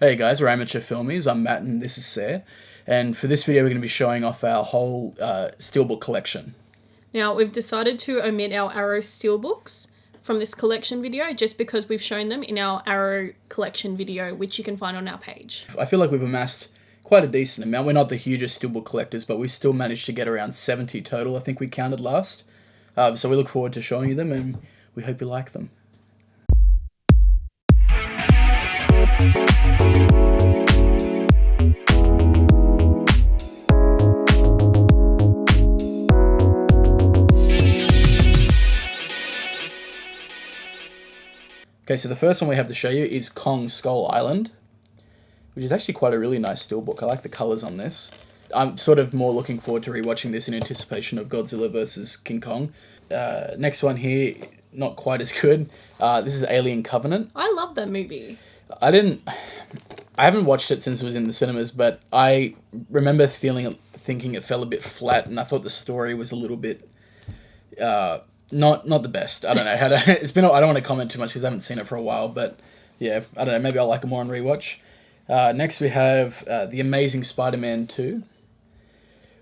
Hey guys, we're Amateur Filmies. I'm Matt and this is Sarah. And for this video, we're going to be showing off our whole Steelbook collection. Now, we've decided to omit our Arrow Steelbooks from this collection video just because we've shown them in our Arrow collection video, which you can find on our page. I feel like we've amassed quite a decent amount. We're not the hugest Steelbook collectors, but we still managed to get around 70 total, I think we counted last. So we look forward to showing you them and we hope you like them. Okay, so the first one we have to show you is Kong Skull Island, which is actually quite a really nice steelbook. I like the colours on this. I'm sort of more looking forward to rewatching this in anticipation of Godzilla vs. King Kong. Next one here, not quite as good. This is Alien Covenant. I love that movie. I haven't watched it since it was in the cinemas, but I remember thinking it fell a bit flat, and I thought the story was a little bit not the best. I don't know. I don't want to comment too much because I haven't seen it for a while, but yeah, I don't know. Maybe I'll like it more on rewatch. Next we have The Amazing Spider-Man 2,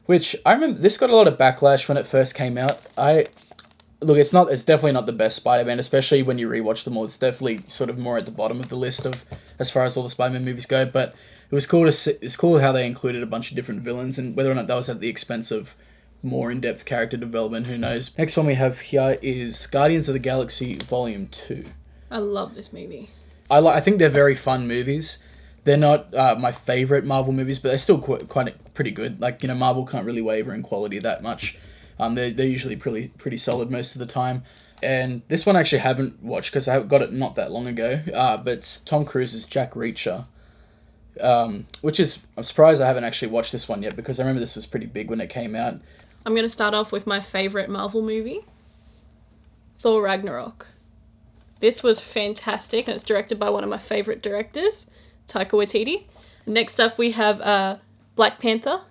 which I remember this got a lot of backlash when it first came out. It's definitely not the best Spider-Man, especially when you rewatch them all. It's definitely sort of more at the bottom of the list of as far as all the Spider-Man movies go. But it was cool it's cool how they included a bunch of different villains, and whether or not that was at the expense of more in-depth character development, who knows. Next one we have here is Guardians of the Galaxy Volume 2. I love this movie. I think they're very fun movies. They're not my favorite Marvel movies, but they're still quite pretty good. Like, you know, Marvel can't really waver in quality that much. They're usually pretty solid most of the time. And this one I actually haven't watched because I got it not that long ago. But it's Tom Cruise's Jack Reacher. I'm surprised I haven't actually watched this one yet because I remember this was pretty big when it came out. I'm going to start off with my favourite Marvel movie, Thor Ragnarok. This was fantastic, and it's directed by one of my favourite directors, Taika Waititi. Next up we have Black Panther,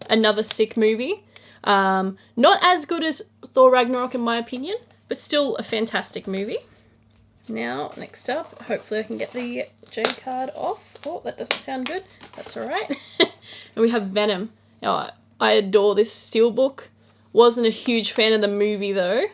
another sick movie. Not as good as Thor Ragnarok in my opinion, but still a fantastic movie. Now, next up, hopefully I can get the J card off. Oh, that doesn't sound good. That's alright. And we have Venom. Now, I adore this steelbook. Wasn't a huge fan of the movie though,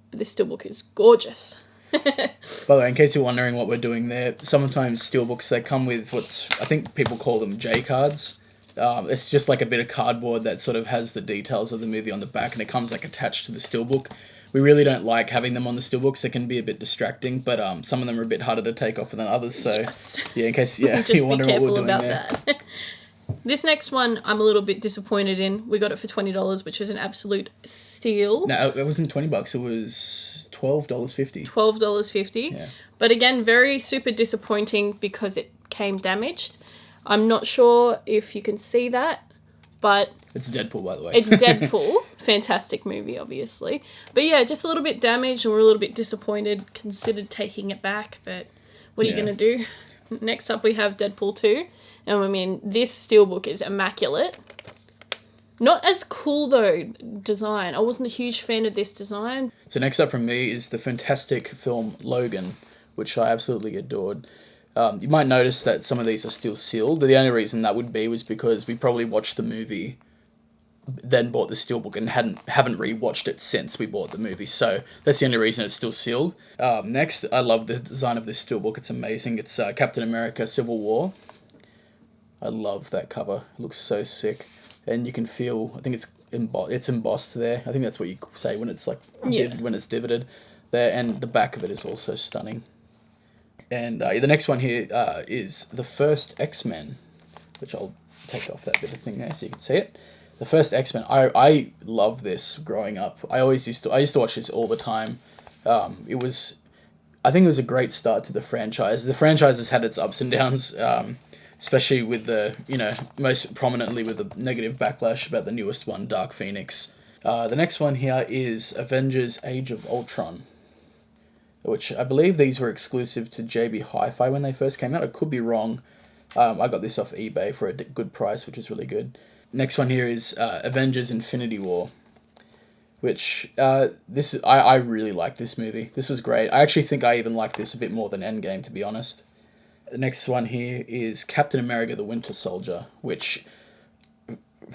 but this steelbook is gorgeous. By the way, in case you're wondering what we're doing there, sometimes steelbooks, they come with I think people call them J cards. It's just like a bit of cardboard that sort of has the details of the movie on the back, and it comes like attached to the steelbook. We really don't like having them on the steelbooks. They can be a bit distracting, but some of them are a bit harder to take off than others. So yes. Yeah, in case you're wondering what we're doing there. That. This next one I'm a little bit disappointed in. We got it for $20, which is an absolute steal. No, it wasn't $20. It was $12.50. $12.50. Yeah. But again, very super disappointing because it came damaged. I'm not sure if you can see that, but it's Deadpool, by the way. It's Deadpool. Fantastic movie, obviously. But yeah, just a little bit damaged, and we're a little bit disappointed. Considered taking it back, but what are you going to do? Next up, we have Deadpool 2. And I mean, this steelbook is immaculate. Not as cool, though, design. I wasn't a huge fan of this design. So next up from me is the fantastic film Logan, which I absolutely adored. You might notice that some of these are still sealed. The only reason that would be was because we probably watched the movie, then bought the steelbook, and haven't rewatched it since we bought the movie. So that's the only reason it's still sealed. Next, I love the design of this steelbook. It's amazing. It's Captain America Civil War. I love that cover. It looks so sick. And you can feel, I think it's embossed there. I think that's what you say when it's like, when it's divoted there. And the back of it is also stunning. And the next one here is the first X-Men, which I'll take off that bit of thing there so you can see it. The first X-Men, I love this growing up. I used to watch this all the time. I think it was a great start to the franchise. The franchise has had its ups and downs, especially with most prominently with the negative backlash about the newest one, Dark Phoenix. The next one here is Avengers Age of Ultron, which I believe these were exclusive to JB Hi-Fi when they first came out. I could be wrong. I got this off eBay for a good price, which is really good. Next one here is Avengers Infinity War, which I really like this movie. This was great. I actually think I even like this a bit more than Endgame, to be honest. The next one here is Captain America: The Winter Soldier, which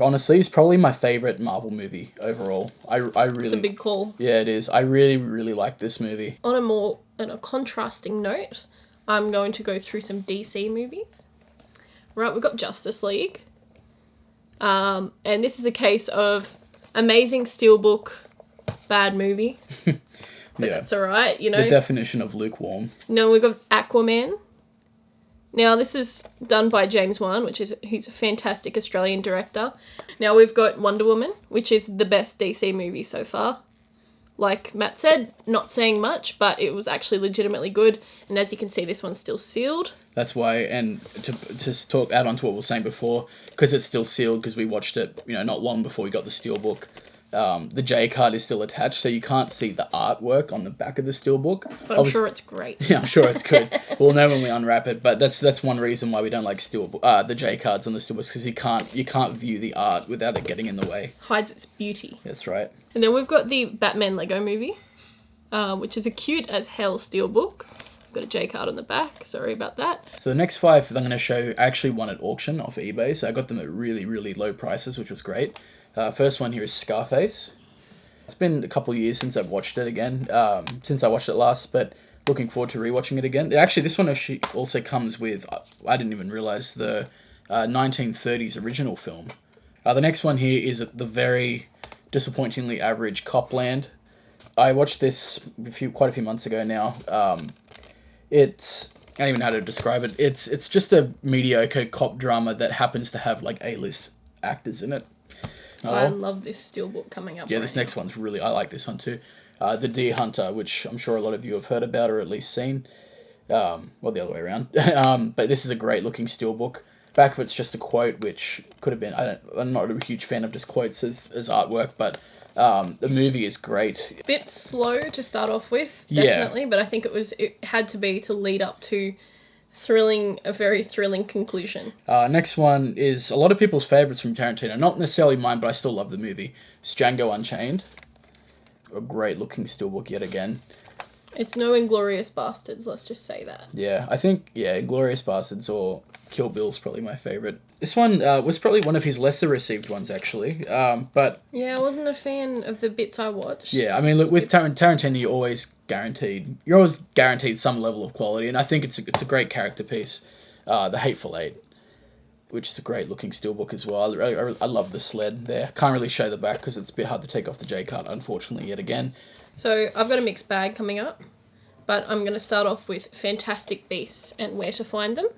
honestly is probably my favorite Marvel movie overall. I really. It's a big call. Yeah, it is. I really, really like this movie. On a contrasting note, I'm going to go through some DC movies. Right, we've got Justice League. And this is a case of amazing steelbook, bad movie. But that's alright, you know. The definition of lukewarm. No, we've got Aquaman. Now, this is done by James Wan, he's a fantastic Australian director. Now, we've got Wonder Woman, which is the best DC movie so far. Like Matt said, not saying much, but it was actually legitimately good. And as you can see, this one's still sealed. That's why, and to add on to what we were saying before, because it's still sealed, because we watched it, not long before we got the steelbook. The J card is still attached, so you can't see the artwork on the back of the steelbook. But I'm sure it's great. Yeah, I'm sure it's good. We'll know when we unwrap it. But that's one reason why we don't like the J cards on the steelbooks, because you can't view the art without it getting in the way. Hides its beauty. That's right. And then we've got the Batman Lego movie, which is a cute as hell steelbook. Got a J card on the back. Sorry about that. So the next 5 that I'm going to show, I actually won at auction off eBay, so I got them at really, really low prices, which was great. First one here is Scarface. It's been a couple of years since I've watched it again, since I watched it last, but looking forward to rewatching it again. Actually, this one also comes with, I didn't even realize, the 1930s original film. The next one here is the very disappointingly average Copland. I watched this quite a few months ago now. I don't even know how to describe it. It's just a mediocre cop drama that happens to have like A-list actors in it. I love this steelbook coming up. Yeah, this next one's I like this one too. The Deer Hunter, which I'm sure a lot of you have heard about or at least seen. Well, the other way around. But this is a great looking steelbook. Back of it's just a quote, which could have been, I'm not a huge fan of just quotes as artwork, but the movie is great. Bit slow to start off with, definitely, but I think it had to be to lead up to a very thrilling conclusion. Next one is a lot of people's favourites from Tarantino. Not necessarily mine, but I still love the movie. It's Django Unchained. A great looking steelbook yet again. It's no Inglourious Bastards, let's just say that. Yeah, I think, Inglourious Bastards or Kill Bill's probably my favourite. This one was probably one of his lesser received ones, actually. But yeah, I wasn't a fan of the bits I watched. Yeah, I mean, look, with Tarantino, you're always guaranteed some level of quality, and I think it's a great character piece. The Hateful Eight, which is a great looking steelbook as well. I love the sled there. Can't really show the back because it's a bit hard to take off the J card, unfortunately, yet again. So I've got a mixed bag coming up, but I'm going to start off with Fantastic Beasts and where to find them.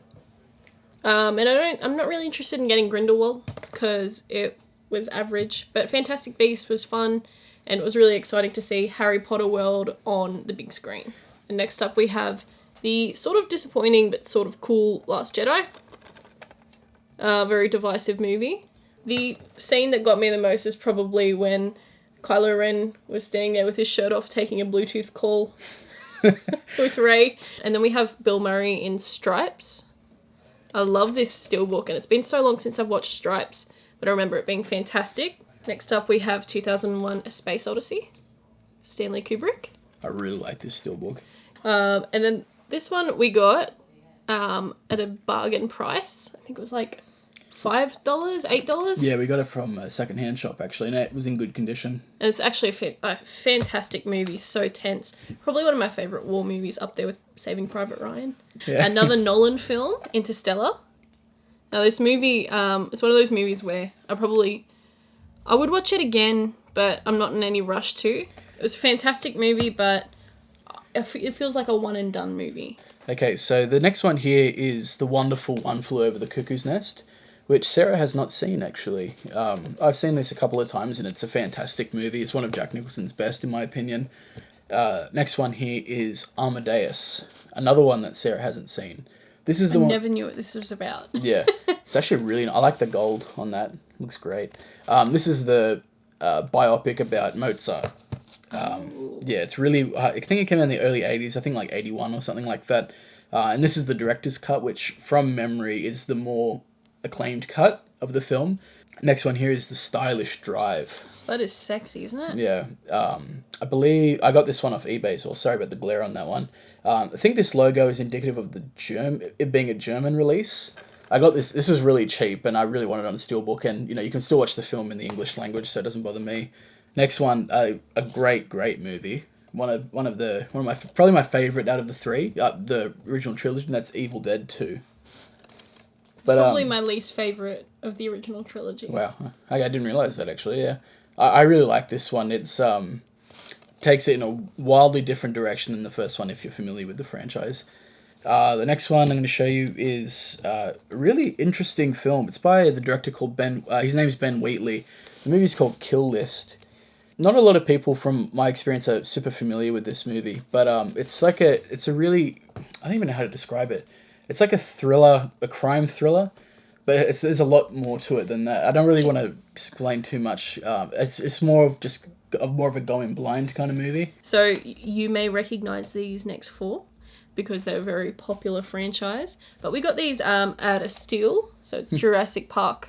And I'm not really interested in getting Grindelwald because it was average, but Fantastic Beasts was fun, and it was really exciting to see Harry Potter world on the big screen. And next up we have the sort of disappointing but sort of cool Last Jedi. Very divisive movie. The scene that got me the most is probably when Kylo Ren was standing there with his shirt off taking a Bluetooth call with Rey. And then we have Bill Murray in Stripes. I love this steelbook, and it's been so long since I've watched Stripes, but I remember it being fantastic. Next up we have 2001 A Space Odyssey. Stanley Kubrick. I really like this steelbook. And then this one we got at a bargain price. I think it was like $5, $8. Yeah, we got it from a second-hand shop, actually, and it was in good condition. And it's actually a fantastic movie, so tense. Probably one of my favourite war movies, up there with Saving Private Ryan. Yeah. Another Nolan film, Interstellar. Now, this movie, it's one of those movies where I would watch it again, but I'm not in any rush to. It was a fantastic movie, but it feels like a one-and-done movie. Okay, so the next one here is the wonderful One Flew Over the Cuckoo's Nest, which Sarah has not seen, actually. I've seen this a couple of times, and it's a fantastic movie. It's one of Jack Nicholson's best, in my opinion. Next one here is Amadeus, another one that Sarah hasn't seen. This is the one. I never knew what this was about. Yeah, it's actually really. I like the gold on that. Looks great. This is the biopic about Mozart. Yeah, it's really. I think it came out in the early '80s. I think like '81 or something like that. And this is the director's cut, which, from memory, is the more acclaimed cut of the film. Next one here is The Stylish Drive. That is sexy, isn't it? Yeah. I believe I got this one off eBay, so sorry about the glare on that one. I think this logo is indicative of it being a German release. I got this. This was really cheap, and I really wanted it on Steelbook. And you can still watch the film in the English language, so it doesn't bother me. Next one, a great movie. One of my probably my favorite out of the three, the original trilogy, and that's Evil Dead 2. But probably my least favorite of the original trilogy. Wow, I didn't realize that actually. Yeah, I really like this one. It's takes it in a wildly different direction than the first one, if you're familiar with the franchise. The next one I'm going to show you is a really interesting film. It's by the director called Ben. His name is Ben Wheatley. The movie's called Kill List. Not a lot of people, from my experience, are super familiar with this movie, but it's a really, I don't even know how to describe it. It's like a thriller, a crime thriller, but there's a lot more to it than that. I don't really want to explain too much. It's more of a going blind kind of movie. So you may recognize these next four because they're a very popular franchise. But we got these at a steal, so it's Jurassic Park.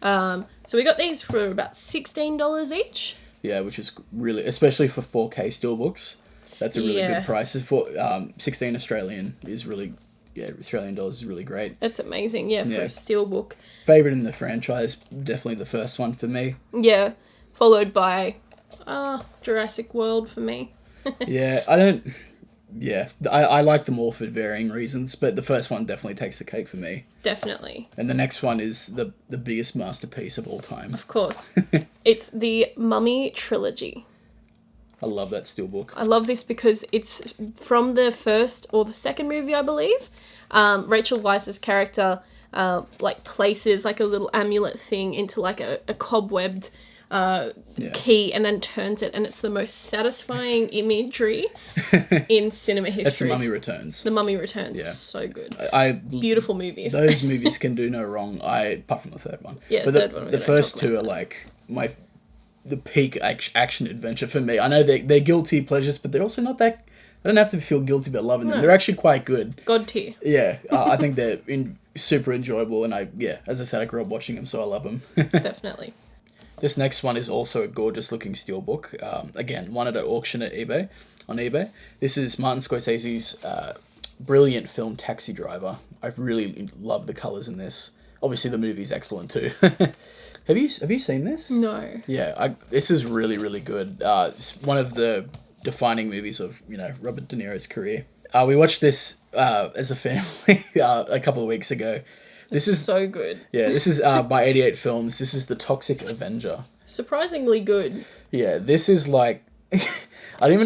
So we got these for about $16 each. Yeah, which is really, especially for 4K steelbooks, that's a really good price. For 16 Australian is really, Australian dollars is really great. That's amazing, for a steelbook. Favorite in the franchise, definitely the first one for me. Yeah, followed by Jurassic World for me. I like them all for varying reasons, but the first one definitely takes the cake for me. Definitely. And the next one is the biggest masterpiece of all time. Of course. It's the Mummy Trilogy. I love that steelbook. I love this because it's from the first or the second movie, I believe. Rachel Weisz's character places like a little amulet thing into like a cobwebbed key and then turns it, and it's the most satisfying imagery in cinema history. That's The Mummy Returns. The Mummy Returns is so good. Beautiful movies. Those movies can do no wrong. Apart from the third one. Yeah, but third one. The first two are like the peak action adventure for me. I know they're guilty pleasures, but they're also not that. I don't have to feel guilty about loving them. They're actually quite good. God tier. Yeah, I think they're super enjoyable, and as I said, I grew up watching them, so I love them. Definitely. This next one is also a gorgeous looking steelbook. Again, one at an auction on eBay. This is Martin Scorsese's brilliant film Taxi Driver. I really love the colours in this. Obviously, the movie's excellent too. Have you seen this? No. Yeah, this is really, really good. It's one of the defining movies of Robert De Niro's career. We watched this as a family a couple of weeks ago. This is so good. Yeah, this is by 88 Films. This is The Toxic Avenger. Surprisingly good. Yeah, this is like how do you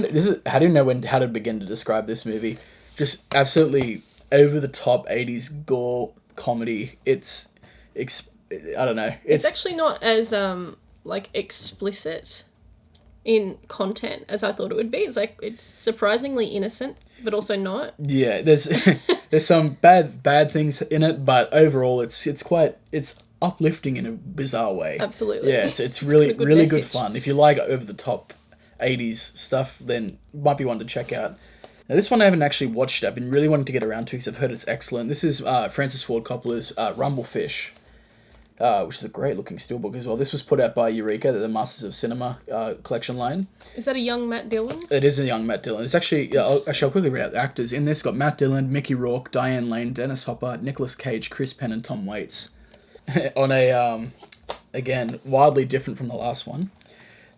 know how to begin to describe this movie? Just absolutely over the top 80s gore comedy. It's I don't know. It's actually not as explicit in content as I thought it would be. It's surprisingly innocent, but also not. Yeah, there's some bad things in it, but overall it's uplifting in a bizarre way. Absolutely. Yeah, it's really good fun. If you like over the top 80s stuff, then it might be one to check out. Now this one I haven't actually watched. I've been really wanting to get around to because I've heard it's excellent. This is Francis Ford Coppola's Rumblefish. Which is a great looking steelbook as well. This was put out by Eureka, the Masters of Cinema collection line. Is that a young Matt Dillon? It is a young Matt Dillon. It's actually, I'll quickly read out the actors. In this, got Matt Dillon, Mickey Rourke, Diane Lane, Dennis Hopper, Nicolas Cage, Chris Penn, and Tom Waits. On a, again, wildly different from the last one.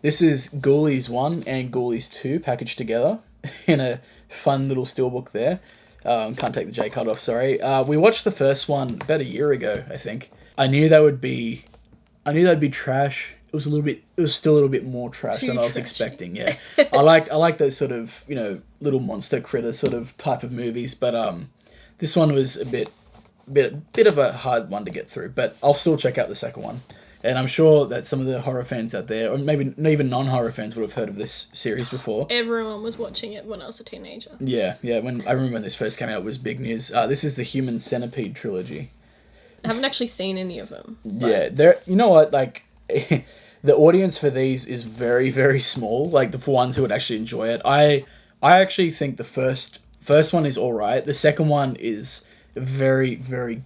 This is Ghoulies 1 and Ghoulies 2 packaged together in a fun little steelbook there. Can't take the J card off, sorry. We watched the first one about a year ago, I think. I knew that'd be trash. It was still a little bit more trash than I was expecting. Yeah, I like those sort of little monster critter sort of type of movies, but this one was a bit of a hard one to get through. But I'll still check out the second one, and I'm sure that some of the horror fans out there, or maybe even non-horror fans, would have heard of this series before. Everyone was watching it when I was a teenager. Yeah. When I remember when this first came out, it was big news. This is the Human Centipede trilogy. I haven't actually seen any of them. Yeah, you know what, the audience for these is very, very small, for ones who would actually enjoy it. I actually think the first one is alright. The second one is very, very,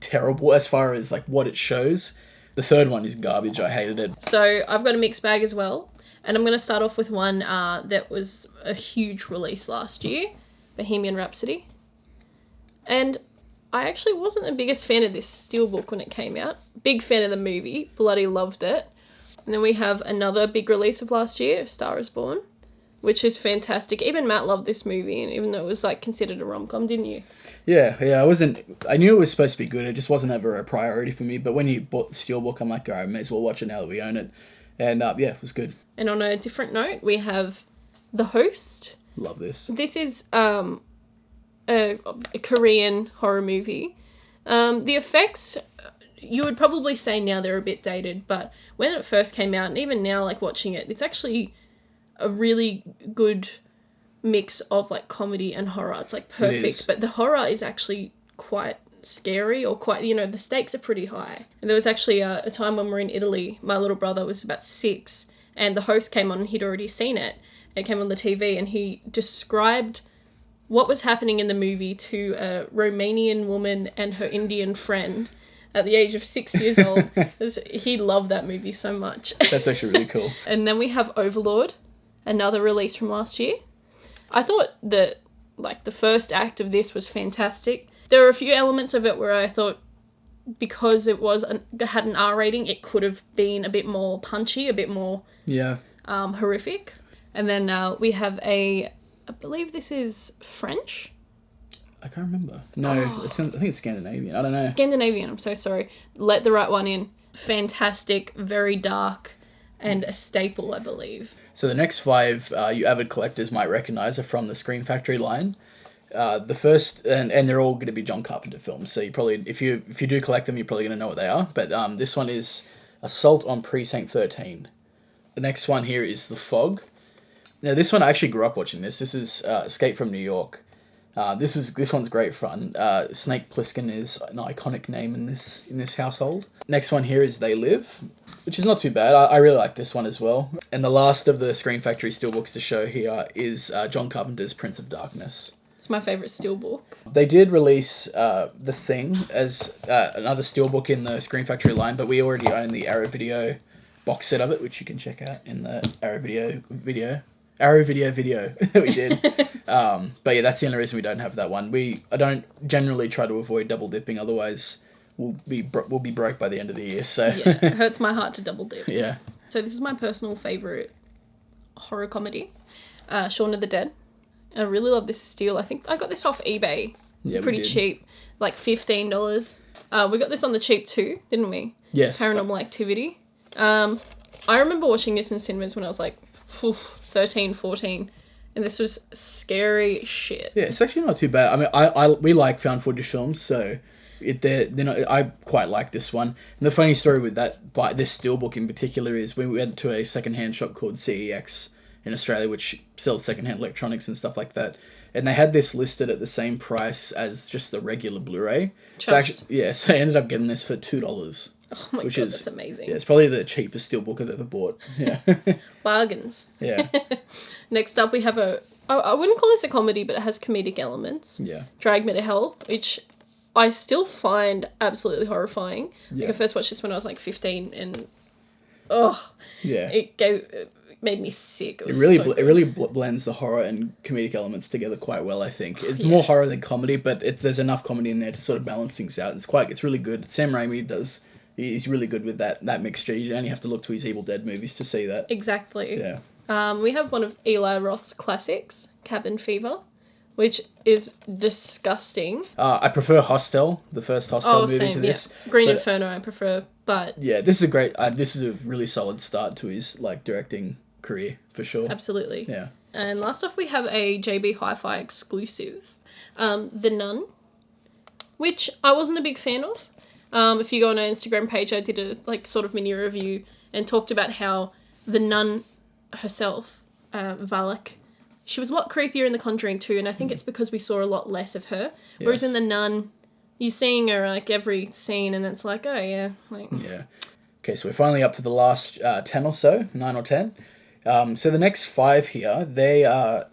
terrible as far as, what it shows. The third one is garbage. I hated it. So, I've got a mixed bag as well. And I'm going to start off with one that was a huge release last year, Bohemian Rhapsody. And I actually wasn't the biggest fan of this steelbook when it came out. Big fan of the movie, bloody loved it. And then we have another big release of last year, A Star is Born, which is fantastic. Even Matt loved this movie, and even though it was like considered a rom-com, didn't you? Yeah. I knew it was supposed to be good. It just wasn't ever a priority for me. But when you bought the steelbook, I'm like, all right, I may as well watch it now that we own it. And yeah, it was good. And on a different note, we have The Host. Love this. This is a Korean horror movie. The effects, you would probably say now they're a bit dated, but when it first came out, and even now, like watching it, it's actually a really good mix of like comedy and horror. It's like perfect, but the horror is actually quite scary, or quite, the stakes are pretty high. And there was actually a time when we were in Italy, my little brother was about 6, and The Host came on and he'd already seen it. It came on the TV, and he described what was happening in the movie to a Romanian woman and her Indian friend at the age of 6 years old. He loved that movie so much. That's actually really cool. And then we have Overlord, another release from last year. I thought that the first act of this was fantastic. There were a few elements of it where I thought, because it had an R rating, it could have been a bit more punchy, a bit more horrific. And then we have I believe this is French. I can't remember. No, I think it's Scandinavian. I don't know. Scandinavian, I'm so sorry. Let the right one in. Fantastic, very dark, and a staple, I believe. So the next 5 you avid collectors might recognise are from the Screen Factory line. The first, and they're all going to be John Carpenter films. So you probably, if you do collect them, you're probably going to know what they are. But this one is Assault on Precinct 13. The next one here is The Fog. Now this one, I actually grew up watching this. This is Escape from New York. This one's great fun. Snake Plissken is an iconic name in this household. Next one here is They Live, which is not too bad. I really like this one as well. And the last of the Screen Factory steelbooks to show here is John Carpenter's Prince of Darkness. It's my favourite steelbook. They did release The Thing as another steelbook in the Screen Factory line, but we already own the Arrow Video box set of it, which you can check out in the Arrow Video that we did. But yeah, that's the only reason we don't have that one. I don't generally try to avoid double dipping, otherwise we'll be broke by the end of the year. So yeah, it hurts my heart to double dip. Yeah. So this is my personal favourite horror comedy, Shaun of the Dead. I really love this steel. I think I got this off eBay. Yeah, pretty cheap, like $15. We got this on the cheap too, didn't we? Yes. Paranormal Activity. I remember watching this in cinemas when I was like 13, 14, and this was scary shit. Yeah, it's actually not too bad. I mean, we like found footage films, so I quite like this one. And the funny story with this steelbook in particular is we went to a secondhand shop called CEX in Australia, which sells secondhand electronics and stuff like that. And they had this listed at the same price as just the regular Blu-ray. So I ended up getting this for $2. Oh my God, that's amazing. Yeah, it's probably the cheapest steelbook I've ever bought. Yeah. Bargains. Yeah. Next up we have I wouldn't call this a comedy, but it has comedic elements. Yeah. Drag Me to Hell, which I still find absolutely horrifying. Yeah. I first watched this when I was like 15, and yeah, it made me sick. It really blends the horror and comedic elements together quite well, I think. It's more horror than comedy, but there's enough comedy in there to sort of balance things out. It's really good. Sam Raimi he's really good with that mixture. You only have to look to his Evil Dead movies to see that. Exactly. Yeah. We have one of Eli Roth's classics, Cabin Fever, which is disgusting. I prefer Hostel, the first Hostel movie, to this. Yeah. Green Inferno I prefer, but yeah, this is this is a really solid start to his directing career for sure. Absolutely. Yeah. And last off we have a JB Hi-Fi exclusive, The Nun, which I wasn't a big fan of. If you go on our Instagram page, I did a sort of mini review and talked about how the nun herself, Valak, she was a lot creepier in The Conjuring 2, and I think it's because we saw a lot less of her. Yes. Whereas in The Nun, you're seeing her every scene, and it's like, oh yeah. Yeah. Okay, so we're finally up to the last 10 or so, 9 or 10. So the next 5 here, they're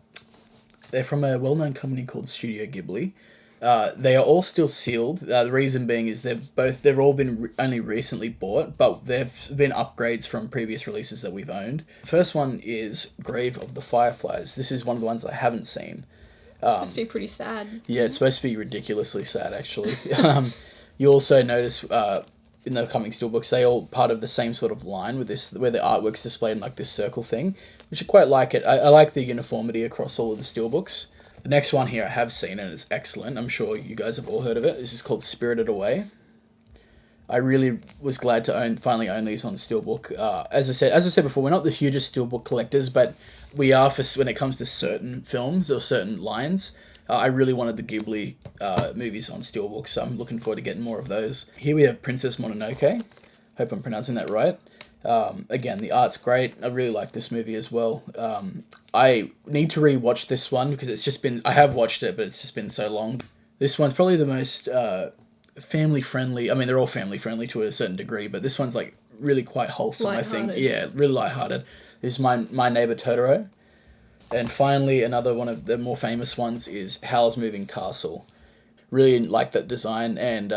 from a well-known company called Studio Ghibli. They are all still sealed. The reason being is they've all been only recently bought, but they've been upgrades from previous releases that we've owned. The first one is Grave of the Fireflies. This is one of the ones I haven't seen. It's supposed to be pretty sad. Yeah, it's supposed to be ridiculously sad, actually. You also notice in the coming steelbooks, they all part of the same sort of line with this, where the artwork's displayed in like this circle thing, which I quite like it. I like the uniformity across all of the steelbooks. The next one here I have seen and it's excellent. I'm sure you guys have all heard of it. This is called Spirited Away. I really was glad to finally own these on steelbook. As I said before, we're not the hugest steelbook collectors, but we are when it comes to certain films or certain lines. I really wanted the Ghibli movies on steelbook, so I'm looking forward to getting more of those. Here we have Princess Mononoke. Hope I'm pronouncing that right. Again, the art's great. I really like this movie as well. I need to rewatch this one because I have watched it, but it's just been so long. This one's probably the most family friendly. I mean, they're all family friendly to a certain degree, but this one's like really quite wholesome, I think. Yeah, really lighthearted. This is My Neighbor Totoro. And finally, another one of the more famous ones is Howl's Moving Castle. Really like that design, and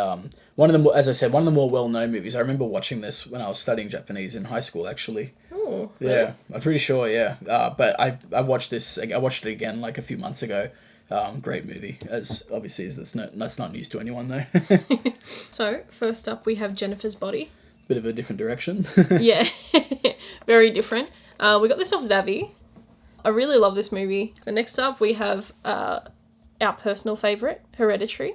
one of the more, as I said, one of the more well-known movies. I remember watching this when I was studying Japanese in high school, actually. Oh, yeah, really? I'm pretty sure. Yeah, but I watched this. I watched it again like a few months ago. Great movie, as obviously as that's not news to anyone though. So first up, we have Jennifer's Body. Bit of a different direction. Yeah, very different. We got this off Zavvi. I really love this movie. So next up, we have our personal favourite, Hereditary.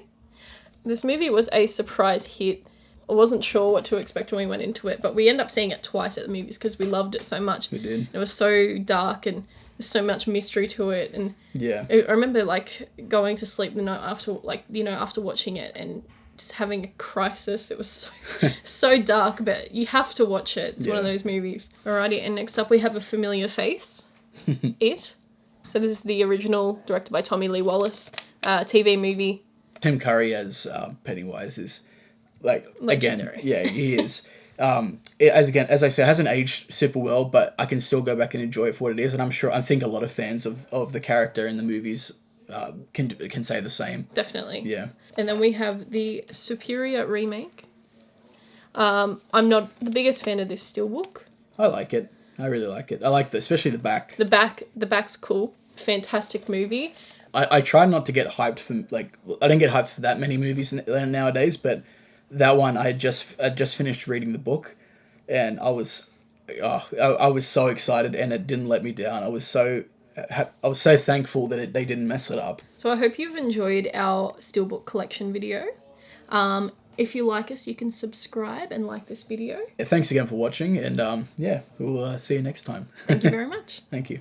This movie was a surprise hit. I wasn't sure what to expect when we went into it, but we ended up seeing it twice at the movies because we loved it so much. We did. It was so dark and there's so much mystery to it. And yeah, I remember like going to sleep the night after, after watching it and just having a crisis. It was so dark, but you have to watch it. It's one of those movies. Alrighty, and next up we have A Familiar Face. It. So this is the original, directed by Tommy Lee Wallace, TV movie. Tim Curry as Pennywise is like legendary. Again, yeah, he is. As I said, it hasn't aged super well, but I can still go back and enjoy it for what it is, and I think a lot of fans of the character in the movies can say the same. Definitely. Yeah. And then we have the Superior remake. I'm not the biggest fan of this steelbook. I like it. I really like it. I like especially the back. The back's cool. Fantastic movie. I try not to get hyped for I don't get hyped for that many movies nowadays, but that one I just finished reading the book, and I was so excited, and it didn't let me down. I was so thankful that they didn't mess it up. So I hope you've enjoyed our steelbook collection video. If you like us, you can subscribe and like this video. Yeah, thanks again for watching, and we'll see you next time. Thank you very much. Thank you.